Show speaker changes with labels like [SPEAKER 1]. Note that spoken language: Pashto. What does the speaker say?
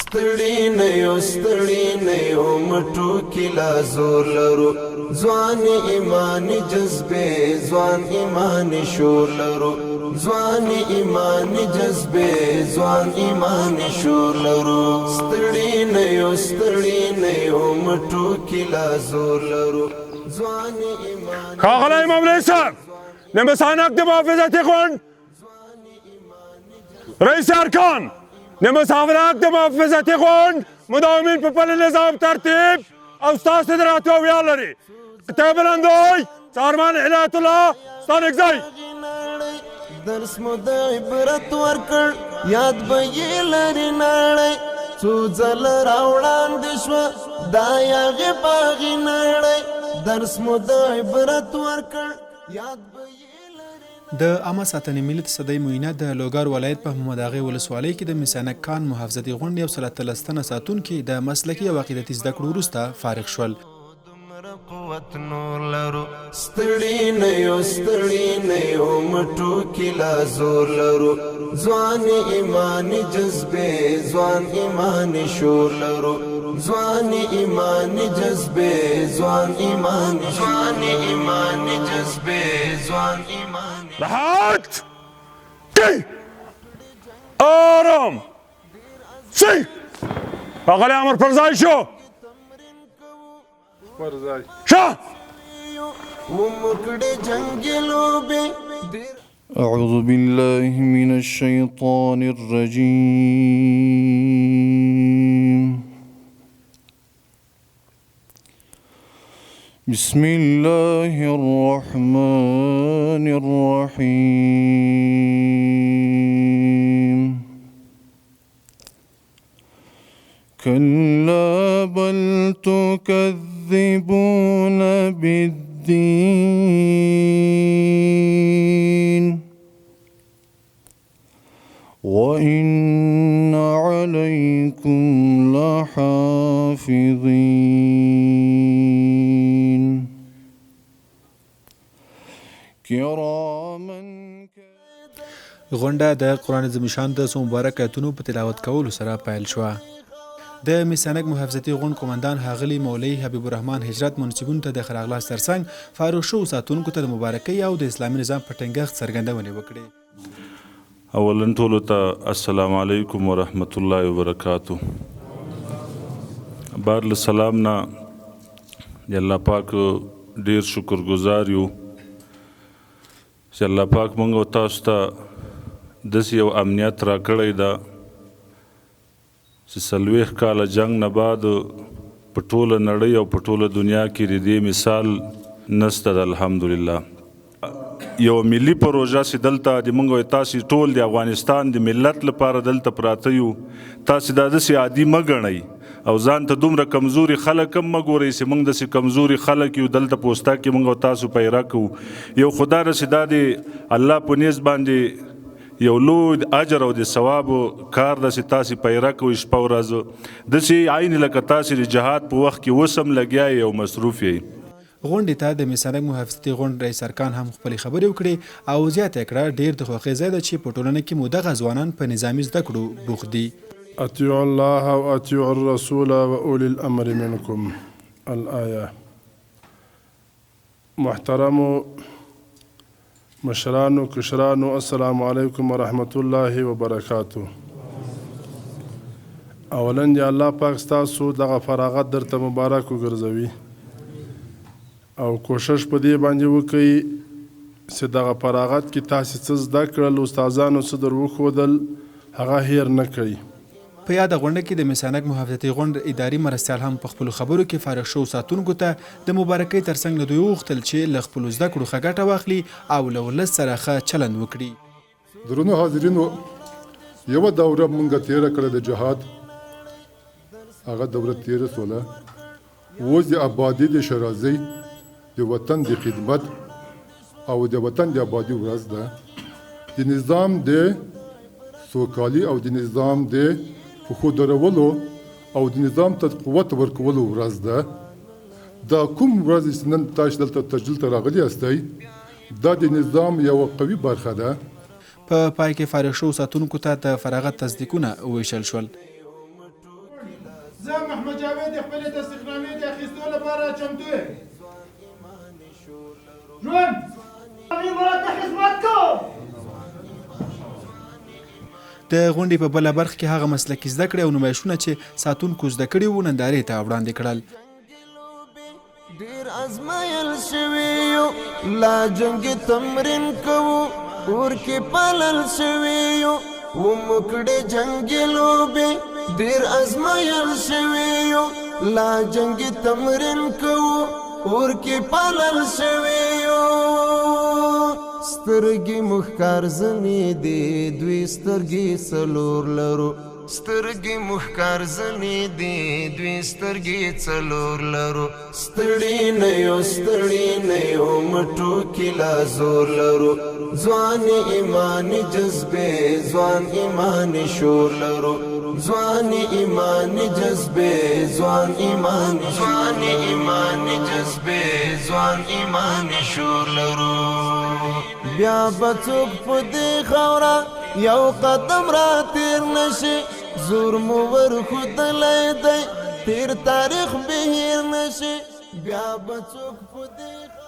[SPEAKER 1] ستړي نه یو مټو کې لا زور لرو ځوان ایمان جذبې ځوان ایمان شور لرو ځوان ایمان جذبې ځوان ایمان شور لرو ستړي نه یو مټو کې لا زور لرو ځوان ایمان
[SPEAKER 2] ښاغلی امام صاحب د مسانک د محافظتي غونډ رئیس ارکان د مسافرک د محافظتي غونډ مداومین په خپل نظام ترتیب او ستاسو د راتلو ویاړ لري قطع بلندوی څارمان هدایت الله ستا نږدې
[SPEAKER 1] درس مو د عبرت ورکړ یاد به یې لري نړۍ څو ځله راوړاندې شوه دا یاغې باغې نړۍ درس مو د عبرت ورکړ یاد به یې
[SPEAKER 3] د عامه ساتنې ملت صدۍ معینه د لوګر ولایت په محمد اغې ولسوالۍ کې د مسانک کان محافظتي غونډې او 13 تنه ساتونکي د مسلکي او عقیدتي زده کړو وروسته فارغ شول.
[SPEAKER 1] قوت نور لرو ستړي نه یو مټو کې لا زور لرو ځوان ایمان جذبې ځوان ایمان شور لرو ځوان ایمان جذبې ځوان ایمان جذبې ځوان ایمان
[SPEAKER 2] راحت دی آرام سی ښاغلی امر پر ځای شو شاه
[SPEAKER 4] أعوذ بالله من الشيطان الرجيم بسم الله الرحمن الرحيم كلا بل تكذبون بالدين وإن عليكم لحافظين كراما
[SPEAKER 3] غونډه د قرآن عظیم شان د څو مبارک آیتونو په تلاوت کولو سره پیل شوه. د مسانک محافظتي غونډ قومندان ښاغلي مولوي حبیب الرحمن هجرت منصبونو ته د ښه راغلاست ترڅنګ فارغ شوو ساتونکو ته د مبارکۍ او د اسلامي نظام په ټینګښت څرګندونې وکړې.
[SPEAKER 5] اولا ټولو ته السلام علیکم ورحمت الله وبرکاتو. بار له سلام نه د الله پاک ډیر شکر ګزار یو چې الله پاک موږ او تاسو ته داسې یو امنیت راکړی ده چې 40 کاله جنگ نه بعد په ټوله نړۍ او په ټوله دنیا کې د دې مثال نشته ده. الحمدلله یو ملي پروژه چې دلته د موږ او تاسو ټول د افغانستان د ملت لپاره دلته پراته یو تاسو دا داسې عادي مه ګڼئ او ځان ته دومره کمزوري خلک هم مه ګورئ چې موږ داسې کمزوري خلک یو دلته پوستا کې موږ او تاسو پیره کوو. یو خدا رسې دا د الله په نیز باندې یو لوی اجر او د ثواب کار ده چې تاسې پیره کوئ شپه ورځ داسې عین لکه تاسې د جهاد په وخت کې اوس هم لګیا یې او مصروف یې.
[SPEAKER 3] غونډې ته د مسانک محافظتي غونډ رئیس ارکان هم خپلې خبرې وکړې او زیاته کړه ډېر د خوښۍ ځای ده چې په ټولنه کې مو دغه ځوانان په نظامي زده کړو بوخت دي.
[SPEAKER 6] اطیعوا الله و اطیعوا الرسول و اولی الامر منکم الآیه. محترمو مشرانو کشرانو السلام علیکم ورحمت الله وبرکاتو. اولا دی الله پاک ستاسو دغه فراغت درته مبارک وګرځوي او کوشش په دې باندې وکړئ چې دغه فراغت کې تاسو څه زده کړل استادانو څه در وښودل هغه هیر نه کړئ.
[SPEAKER 3] په یاده غونډه کې د مسانک محافظتي غونډ اداري مرستیال هم په خپلو خبرو کې فارغ شوو ساتونکو ته د مبارکۍ ترڅنګ له دوی وغوښتل چې له خپلو زده کړو ښه ګټه واخلي او له ولس سره ښه چلند وکړي.
[SPEAKER 7] درنو حاضرینو، یوه دوره مونږ تېره کړه د جهاد، هغه دوره تېره سوله. اوس د ابادي د شرازۍ د وطن د خدمت او د وطن د ابادي ورځ ده. د نظام د سوکالي او د نظام د پښو درولو او د نظام ته قوت ورکولو ورځ ده. دا کوم ورځ چې نن تاسو دلته تسجیل ته راغلي یاستئ دا د نظام یوه قوي برخه ده.
[SPEAKER 3] په پای کې فارغ شوو ساتونکو ته د فراغت تصدیقونه وویشل شول.
[SPEAKER 6] زه محمد جاوید د خپلې تصدیقنامې د اخیستو لپاره چمتو یم ژوند
[SPEAKER 3] د غونډې په بله برخه کې هغه مسلکي زده کړې او نمایشونه چې ساتونکو زده کړي وو نندارې ته وړاندې کړل.
[SPEAKER 1] ډیر ازمایل شوي یو لا جنګ تمرین کوو اور کې پالل شوي یو ومکړې جنګي لوبې ډیر ازمایل شوي یو لا جنګ تمرین کوو اور کې پالل شوي یو سترګې مخکار زنې دي دوی سترګې څلور لرو سترګې مخکار زنې دي دوی سترګې څلور لرو ستړي نه یو مټو کې لا زور لرو ځوان ایمان جذبې ځوان ایمان شور لرو ځوان ایمان جذبې ځوان ایمان جذبې ځوان ایمان شور لرو بیا بڅوک په دې خاوره یو قدم را تیر نشي زور مو ورښودلی دی تیر تاریخ بهیر نشي بیا بڅوک په دې